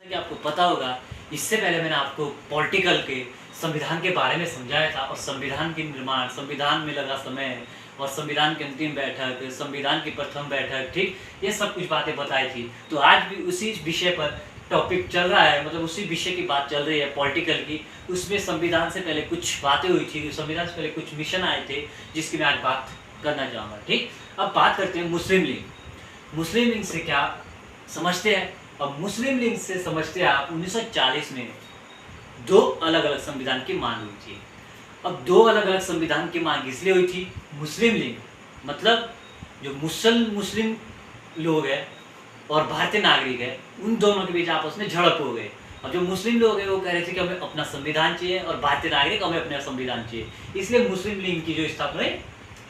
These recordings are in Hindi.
कि आपको पता होगा, इससे पहले मैंने आपको पॉलिटिकल के संविधान के बारे में समझाया था और संविधान के निर्माण, संविधान में लगा समय और संविधान की अंतिम बैठक, संविधान की प्रथम बैठक, ठीक, ये सब कुछ बातें बताई थी। तो आज भी उसी विषय पर टॉपिक चल रहा है, मतलब उसी विषय की बात चल रही है पॉलिटिकल की। उसमें संविधान से पहले कुछ बातें हुई थी, संविधान से पहले कुछ मिशन आए थे, जिसकी मैं आज बात करना चाहूँगा। ठीक, अब बात करते हैं मुस्लिम लीग। मुस्लिम लीग से क्या समझते हैं? अब मुस्लिम लीग से समझते हैं आप 1940 में दो अलग अलग संविधान की मांग हुई थी। अब दो अलग अलग संविधान की मांग इसलिए हुई थी, मुस्लिम लीग मतलब जो मुस्लिम लोग हैं और भारतीय नागरिक है, उन दोनों के बीच आपस में झड़प हो गई। और जो मुस्लिम लोग हैं वो कह रहे थे कि हमें अपना संविधान चाहिए और भारतीय नागरिक हमें अपना संविधान चाहिए। इसलिए मुस्लिम लीग की जो स्थापना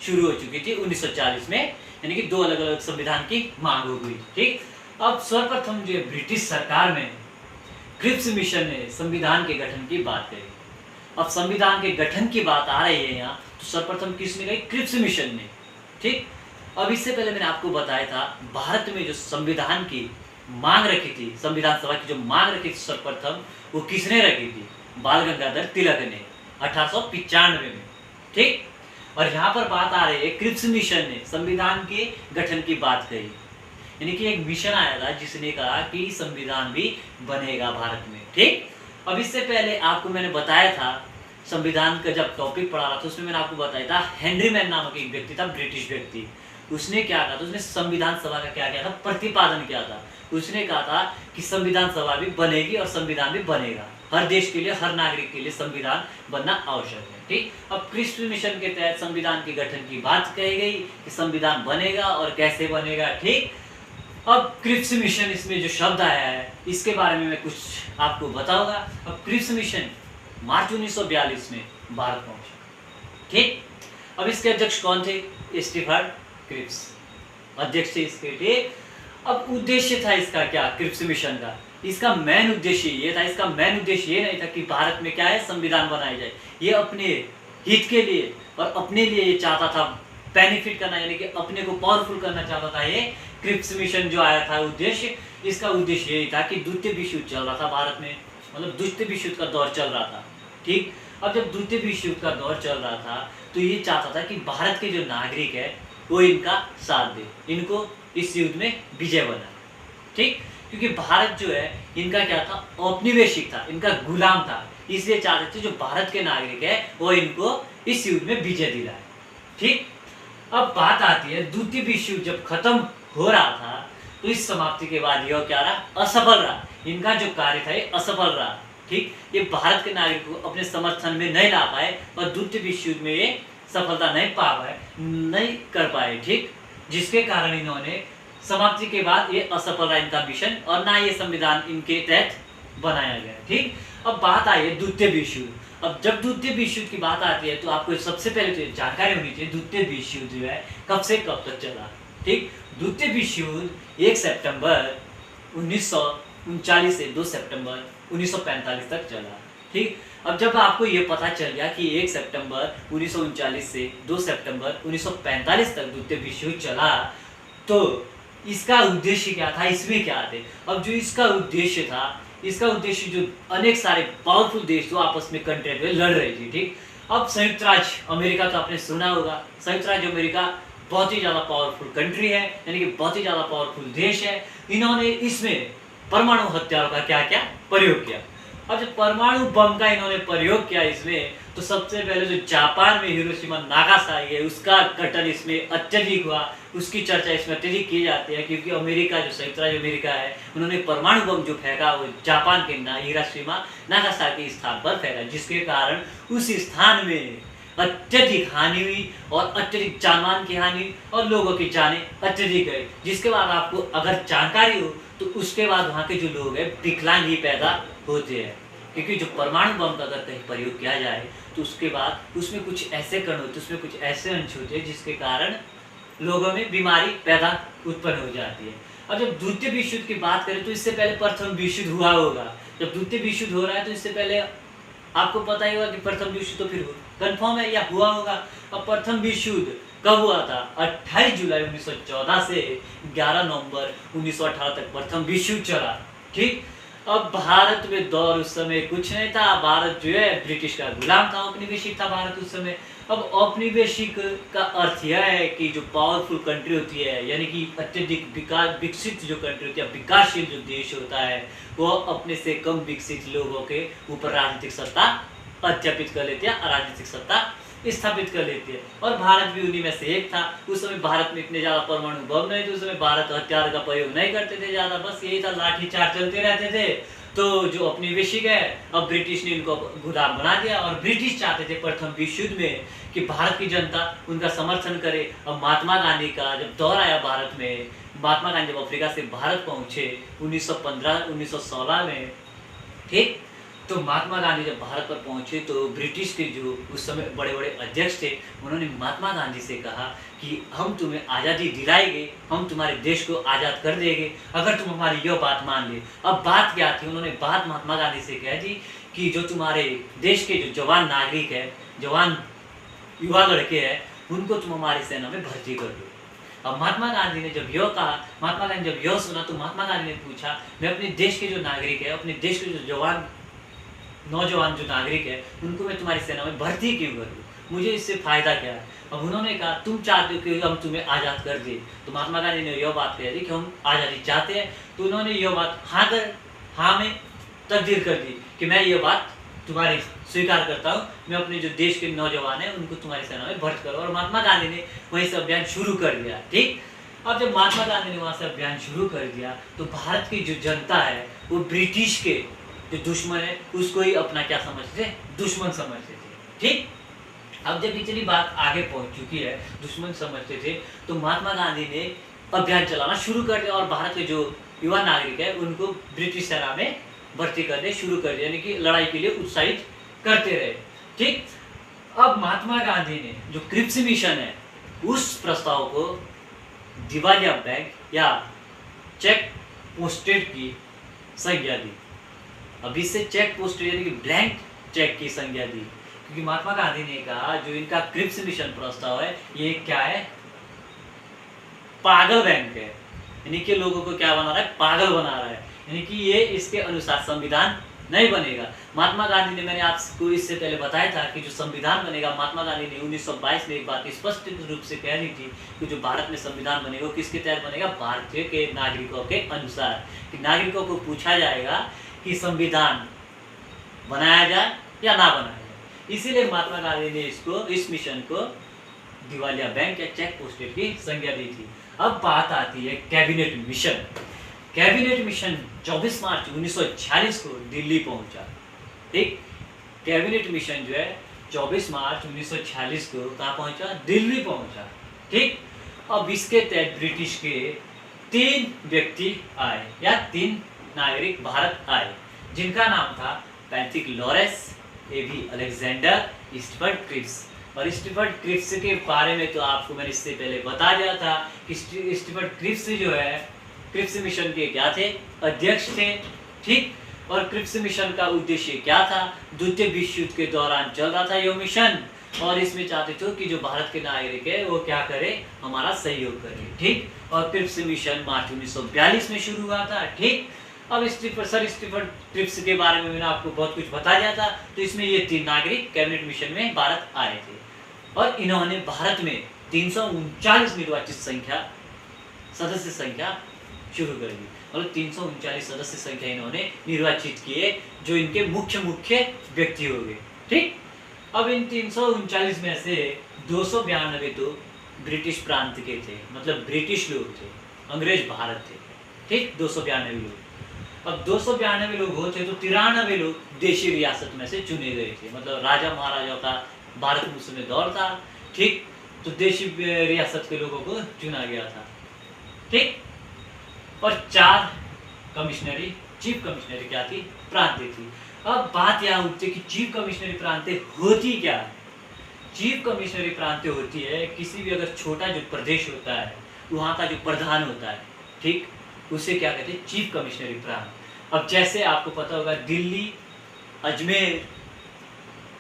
शुरू हो चुकी थी 1940 में, यानी कि दो अलग अलग संविधान की मांग हो गई। ठीक, अब सर्वप्रथम जो ब्रिटिश सरकार में क्रिप्स मिशन ने संविधान के गठन की बात करी। अब संविधान के गठन की बात आ रही है यहाँ, तो सर्वप्रथम किसने कही? क्रिप्स मिशन ने। ठीक, अब इससे पहले मैंने आपको बताया था भारत में जो संविधान की मांग रखी थी, संविधान सभा की जो मांग रखी थी सर्वप्रथम, वो किसने रखी थी? बाल गंगाधर तिलक ने 1895 में। ठीक, और यहाँ पर बात आ रही है क्रिप्स मिशन ने संविधान के गठन की बात कही, यानी कि एक मिशन आया था जिसने कहा कि संविधान भी बनेगा भारत में। ठीक, अब इससे पहले आपको मैंने बताया था संविधान का जब टॉपिक पढ़ा रहा था, उसमें मैंने आपको बताया था हेनरी मैन नामक एक व्यक्ति था, ब्रिटिश व्यक्ति। उसने क्या कहा था? उसने संविधान सभा का क्या किया था? प्रतिपादन किया था। उसने कहा था कि संविधान सभा भी बनेगी और संविधान भी बनेगा। हर देश के लिए, हर नागरिक के लिए संविधान बनना आवश्यक है। ठीक, अब क्रिप्स मिशन के तहत संविधान के गठन की बात कही गई कि संविधान बनेगा और कैसे बनेगा। ठीक, अब क्रिप्स मिशन, इसमें जो शब्द आया है इसके बारे में मैं कुछ आपको बताऊंगा। अब क्रिप्स मिशन मार्च 1942 में भारत पहुंचा। ठीक, अब इसके अध्यक्ष कौन थे? स्टीफर्ड क्रिप्स अध्यक्ष थे इसके। ठीक, अब उद्देश्य था इसका क्या? क्रिप्स मिशन का इसका मेन उद्देश्य ये था, इसका मेन उद्देश्य ये नहीं था कि भारत में क्या है संविधान बनाया जाए। ये अपने हित के लिए और अपने लिए ये चाहता था बेनिफिट करना, यानी कि अपने को पावरफुल करना चाहता था। ये क्रिप्स मिशन जो आया था उद्देश्य, इसका उद्देश्य यही था कि द्वितीय विश्व युद्ध चल रहा था भारत में, मतलब द्वितीय विश्व युद्ध का दौर चल रहा था। ठीक, अब जब द्वितीय विश्व युद्ध का दौर चल रहा था तो ये चाहता था कि भारत के जो नागरिक है वो इनका साथ दे, इनको इस युद्ध में विजय बना। ठीक, क्योंकि भारत जो है इनका क्या था? औपनिवेशिक था, इनका गुलाम था, इसलिए चाहते थे जो भारत के नागरिक है वो इनको इस युद्ध में विजय दिलाए। ठीक, अब बात आती है द्वितीय विश्व युद्ध जब खत्म हो रहा था तो इस समाप्ति के बाद यह क्या रहा? असफल रहा। इनका जो कार्य था ये असफल रहा। ठीक, ये भारत के नागरिकों को अपने समर्थन में नहीं ला पाए और द्वितीय विश्व युद्ध में ये सफलता नहीं कर पाए। ठीक, जिसके कारण इन्होंने समाप्ति के बाद ये असफल रहा इनका मिशन और ना ये संविधान इनके तहत बनाया गया। ठीक, अब बात आई है द्वितीय विश्व युद्ध। अब जब द्वितीय विश्व युद्ध की बात आती है तो आपको सबसे पहले तो जानकारी होनी चाहिए द्वितीय विश्व युद्ध जो है कब से कब तक चला। ठीक, द्वितीय विश्व युद्ध 1 सितंबर 1939 से 2 सितंबर 1945 तक चला। ठीक, अब जब आपको ये पता चल गया कि 1 सितंबर 1939 से 2 सितंबर 1945 तक द्वितीय विश्व युद्ध चला, तो इसका उद्देश्य क्या था? इसमें क्या थे? अब जो इसका उद्देश्य था, इसका उद्देश्य जो अनेक सारे पावरफुल देश जो आपस में कंट्रेक्ट में लड़ रही थी। ठीक, अब संयुक्त राज्य अमेरिका तो आपने सुना होगा, संयुक्त राज्य अमेरिका बहुत ही ज़्यादा पावरफुल कंट्री है, यानी कि बहुत ही ज़्यादा पावरफुल देश है। इन्होंने इसमें परमाणु हथियारों का क्या क्या प्रयोग किया। अब जब परमाणु बम का इन्होंने प्रयोग किया इसमें, तो सबसे पहले जो जापान में हिरोशिमा नागासाकी है उसका कटन इसमें अत्यधिक हुआ, उसकी चर्चा इसमें अत्यधिक की जाती है, क्योंकि अमेरिका जो संयुक्त राज्य अमेरिका है उन्होंने परमाणु बम जो फेंका वो जापान के हिरोशिमा नागासाकी स्थान पर फेंका, जिसके कारण उस स्थान में अत्यधिक हानि हुई और अत्यधिक जानमाल की हानि हुई और लोगों की जानें अत्यधिक गई। जिसके बाद आपको अगर जानकारी हो तो उसके बाद वहाँ के जो लोग हैं विकलांग ही पैदा होते हैं, क्योंकि जो परमाणु बम का अगर कहीं प्रयोग किया जाए तो उसके बाद उसमें कुछ ऐसे कण होते हैं, उसमें कुछ ऐसे अंश होते हैं जिसके कारण लोगों में बीमारी पैदा उत्पन्न हो जाती है। अब जब द्वितीय विश्व युद्ध की बात करें तो इससे पहले प्रथम विश्व युद्ध हुआ होगा। जब द्वितीय विश्व युद्ध हो रहा है तो इससे पहले आपको पता ही होगा कि प्रथम विश्व युद्ध तो फिर कंफर्म है या हुआ होगा। अब प्रथम विश्व युद्ध कब हुआ था? 28 जुलाई 1914 से 11 नवंबर 1918 तक प्रथम विश्व युद्ध चला। ठीक, अब भारत में दौर उस समय कुछ नहीं था। भारत जो है ब्रिटिश का गुलाम था, औपनिवेशिक था भारत उस समय। अब औपनिवेशिक का अर्थ यह है कि जो पावरफुल कंट्री होती है, यानी कि अत्यधिक विकसित जो कंट्री होती है, विकासशील जो देश होता है, वो अपने से कम विकसित लोगों के ऊपर राजनीतिक सत्ता अध्यापित कर लेती है, राजनीतिक सत्ता स्थापित कर लेती है। और भारत भी उन्हीं में से एक था। उस समय भारत में इतने ज़्यादा परमाणु बम नहीं थे, उस समय भारत हथियार का प्रयोग नहीं करते थे ज़्यादा, बस यही था, लाठीचार्ज चलते रहते थे। तो जो औपनिवेशिक है, अब ब्रिटिश ने इनको गुलाम बना दिया, और ब्रिटिश चाहते थे प्रथम विश्व युद्ध में कि भारत की जनता उनका समर्थन करे। अब महात्मा गांधी का जब दौर आया भारत में, महात्मा गांधी जब अफ्रीका से भारत पहुंचे 1915-1916 में, ठीक, तो महात्मा गांधी जब भारत पर पहुंचे तो ब्रिटिश के जो उस समय बड़े बड़े अध्यक्ष थे, उन्होंने महात्मा गांधी से कहा कि हम तुम्हें आज़ादी दिलाएंगे, हम तुम्हारे देश को आज़ाद कर देंगे अगर तुम हमारी यह बात मान ले। अब बात क्या थी, उन्होंने बात महात्मा गांधी से कह दी कि जो तुम्हारे देश के जो जवान नागरिक है, जवान युवा लड़के हैं, उनको तुम हमारी सेना में भर्ती कर दो। अब महात्मा गांधी ने जब यह कहा, महात्मा गांधी जब यह सुना, तो महात्मा गांधी ने पूछा, मैं अपने देश के जो नागरिक है, अपने देश के जो नौजवान जो नागरिक है, उनको मैं तुम्हारी सेना में भर्ती क्यों करूँ, मुझे इससे फायदा क्या है। अब उन्होंने कहा, तुम चाहते हो कि हम तुम्हें आज़ाद कर दें। तो महात्मा गांधी ने यह बात कह दी कि हम आज़ादी चाहते हैं। तो उन्होंने यह बात हाँ में तब्दील कर दी कि मैं ये बात तुम्हारी स्वीकार करता हूँ, मैं अपने जो देश के नौजवान हैं उनको तुम्हारी सेना में भर्ती करूँ। और महात्मा गांधी ने वहीं से अभियान शुरू कर दिया। ठीक, अब जब महात्मा गांधी ने वहाँ से अभियान शुरू कर दिया, तो भारत की जो जनता है वो ब्रिटिश के जो दुश्मन है उसको ही अपना क्या समझते थे, दुश्मन समझते थे। ठीक, अब जब इतनी बात आगे पहुंच चुकी है, दुश्मन समझते थे, तो महात्मा गांधी ने अभियान चलाना शुरू कर दिया और भारत के जो युवा नागरिक है उनको ब्रिटिश सेना में भर्ती करने शुरू कर दिया, यानी कि लड़ाई के लिए उत्साहित करते रहे। ठीक, अब महात्मा गांधी ने जो क्रिप्स मिशन है उस प्रस्ताव को दिवालिया बैंक या चेक पोस्टेड की संज्ञा दी। अब इससे चेक पोस्टेड यानी कि ब्लैंक चेक की संज्ञा दी, क्योंकि महात्मा गांधी ने कहा जो इनका क्रिप्स मिशन प्रस्ताव है ये क्या है, पागल बैंक है, यानी कि लोगों को क्या बना रहा है, पागल बना रहा है, यानी कि ये इसके अनुसार संविधान नहीं बनेगा। महात्मा गांधी ने, मैंने आपको इससे पहले बताया था कि जो संविधान बनेगा, महात्मा गांधी ने 1922 में एक बात स्पष्ट रूप से कह दी थी कि जो भारत में संविधान बनेगा वो किसके तहत बनेगा, भारतीय के नागरिकों के अनुसार, कि नागरिकों को पूछा जाएगा कि संविधान बनाया जाए या ना बनाया जाए। इसीलिए महात्मा गांधी ने इस मिशन को दिवालिया बैंक या चेक पोस्टेड की संज्ञा दी थी। अब बात आती है कैबिनेट मिशन। कैबिनेट मिशन 24 मार्च 1946 को दिल्ली पहुंचा। ठीक, कैबिनेट मिशन जो है 24 मार्च 1946 को कहाँ पहुंचा, दिल्ली पहुंचा। ठीक, अब इसके तहत ब्रिटिश के 3 व्यक्ति आए या 3 नागरिक भारत आए, जिनका नाम था Patrick Lawrence, A V Alexander, Stafford Cripps. और स्टीफर्ड क्रिप्स के बारे में तो आपको मैंने इससे पहले बता दिया था कि स्टीफर्ड क्रिप्स जो है क्रिप्स मिशन के क्या थे, अध्यक्ष थे। ठीक, और क्रिप्स मिशन का उद्देश्य क्या था, द्वितीय विश्व युद्ध के दौरान चल रहा था यह मिशन, और इसमें चाहते थे कि जो भारत के नागरिक है वो क्या करे, हमारा सहयोग करे। ठीक, और क्रिप्स मिशन मार्च 1942 में शुरू हुआ था। ठीक, अब स्टीफर्ड क्रिप्स के बारे में मैंने आपको बहुत कुछ बता दिया था। तो इसमें ये 3 नागरिक कैबिनेट मिशन में भारत आए थे और इन्होंने भारत में 339 निर्वाचित सदस्य संख्या शुरू कर दी। मतलब 339 सदस्य संख्या इन्होंने निर्वाचित किए, जो इनके मुख्य व्यक्ति हो गए। ठीक, अब इन 339 में से 292 तो ब्रिटिश प्रांत के थे, मतलब ब्रिटिश लोग थे, अंग्रेज भारत थे। ठीक, 292 लोग। अब 292 लोग होते तो 93 लोग देशी रियासत में से चुने गए थे, मतलब राजा महाराजाओं का भारत में उस समय दौर था। ठीक, तो देशी रियासत के लोगों को चुना गया था। ठीक, और 4 कमिश्नरी, चीफ कमिश्नरी क्या थी, प्रांतें थी। अब बात यहाँ उठती है कि चीफ कमिश्नरी प्रांतें होती क्या है। चीफ कमिश्नरी प्रांतें होती है किसी भी अगर छोटा जो प्रदेश होता है वहाँ का जो प्रधान होता है, ठीक, उसे क्या कहते हैं, चीफ कमिश्नरी प्रांत। अब जैसे आपको पता होगा दिल्ली, अजमेर,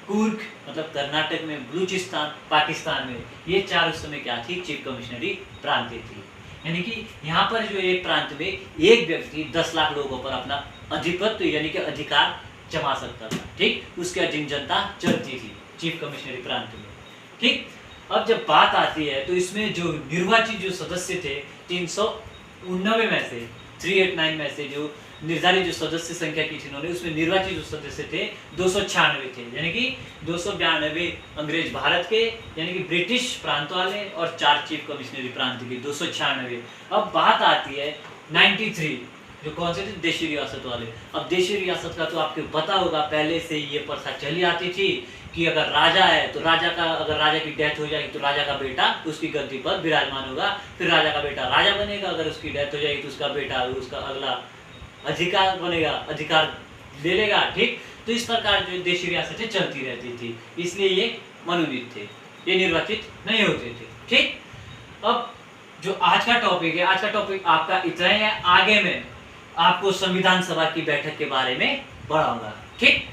कुर्ग मतलब कर्नाटक में, बलूचिस्तान पाकिस्तान में, ये 4 उस समय क्या थी, चीफ कमिश्नरी प्रांतें थी। यानी कि यहाँ पर जो एक प्रांत में एक व्यक्ति 10 लाख लोगों पर अपना अधिपत्य यानी कि अधिकार जमा सकता था। ठीक, उसके अधीन जनता चलती थी चीफ कमिश्नरी प्रांत में। ठीक, अब जब बात आती है तो इसमें जो निर्वाचित जो सदस्य थे 389 में से 389 में से जो निर्धारित जो सदस्य संख्या की थी उन्होंने, उसमें निर्वाचित जो सदस्य थे 296 थे, यानी कि 292 अंग्रेज भारत के यानी कि ब्रिटिश प्रांत वाले और 4 चीफ कमिश्नरी प्रांत के 296। अब बात आती है 93 जो कौन से थे, देशी रियासत वाले। अब देशी रियासत का तो आपको पता होगा, पहले से ये प्रथा चली आती थी कि अगर राजा है तो अगर राजा की डेथ हो जाएगी तो राजा का बेटा उसकी गद्दी पर विराजमान होगा, फिर राजा का बेटा राजा बनेगा, अगर उसकी डेथ हो जाएगी तो उसका बेटा उसका अगला अधिकार बनेगा, अधिकार ले लेगा। ठीक, तो इस प्रकार जो देशी रियासतें चलती रहती थी, इसलिए ये मनोनीत थे, ये निर्वाचित नहीं होते थे। ठीक, अब जो आज का टॉपिक है, आज का टॉपिक आपका इतना ही है। आगे में आपको संविधान सभा की बैठक के बारे में पढ़ाऊंगा। ठीक।